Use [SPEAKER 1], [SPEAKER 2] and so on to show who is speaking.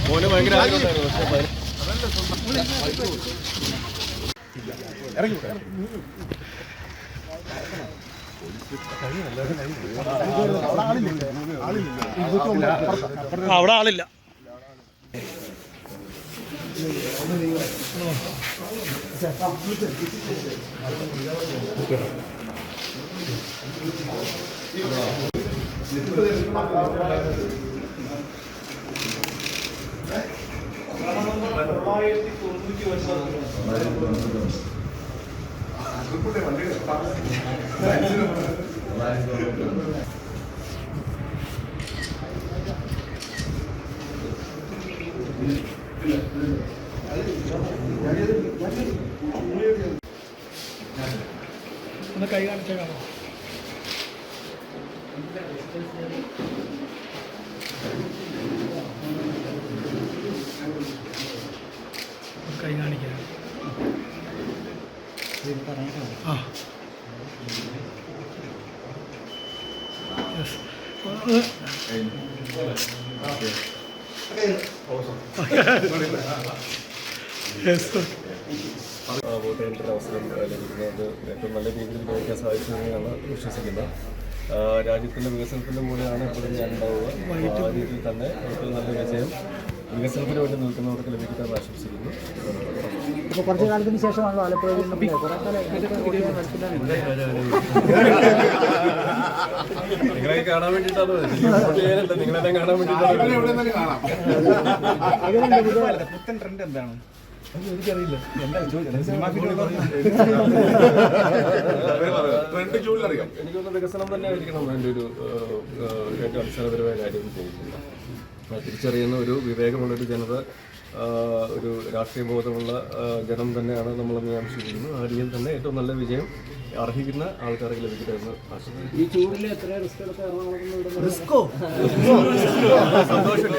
[SPEAKER 1] മോന് ഭയങ്കര
[SPEAKER 2] അവിടെ ആളില്ല. ഒന്ന് കൈ കാണിച്ചേക്കാമോ? കൈ കാണിക്കാം. ആ
[SPEAKER 1] വോട്ട് അവസരം ലഭിക്കുന്നത് ഏറ്റവും നല്ല രീതിയിൽ ഉപയോഗിക്കാൻ സാധിച്ചതെന്നാണ് വിശ്വസിക്കുന്നത്. രാജ്യത്തിൻ്റെ വികസനത്തിൻ്റെ കൂടെയാണ് എപ്പോഴും ഞാനുണ്ടാവുക. ആ രീതിയിൽ തന്നെ ഏറ്റവും നല്ല വിജയം വികസനത്തിന് വേണ്ടി നിൽക്കുന്നവർക്ക് ലഭിക്കട്ടെന്ന് ആശംസിക്കുന്നു.
[SPEAKER 3] ഇപ്പോൾ കുറച്ച് കാലത്തിന് ശേഷമാണല്ലോ ആലപ്പുഴ
[SPEAKER 1] നിങ്ങളെ കാണാൻ വേണ്ടിയിട്ടാണ്, നിങ്ങളെല്ലാം കാണാൻ വേണ്ടിയിട്ടാണ്.
[SPEAKER 3] പുത്തൻ ട്രെൻഡ് എന്താണ്?
[SPEAKER 1] എനിക്കറിയില്ല. എനിക്കൊന്ന് വികസനം തന്നെ ആയിരിക്കണം എൻ്റെ ഒരു ഏറ്റവും അടിസ്ഥാനപരമായ കാര്യം ചെയ്യുന്നില്ല. തിരിച്ചറിയുന്ന ഒരു വിവേകമുള്ളൊരു ജനത, ഒരു രാഷ്ട്രീയ ബോധമുള്ള ജനം തന്നെയാണ് നമ്മളെന്ന് ഞാൻ വിശ്വസിക്കുന്നു. ആ രീതിയിൽ തന്നെ ഏറ്റവും നല്ല വിജയം അർഹിക്കുന്ന ആൾക്കാർക്ക് ലഭിക്കട്ടെ എന്ന് ആശംസിക്കുന്നു.
[SPEAKER 3] ഈ ചൂടിൽ എത്ര റിസ്ക് എടുത്ത്
[SPEAKER 1] സന്തോഷം.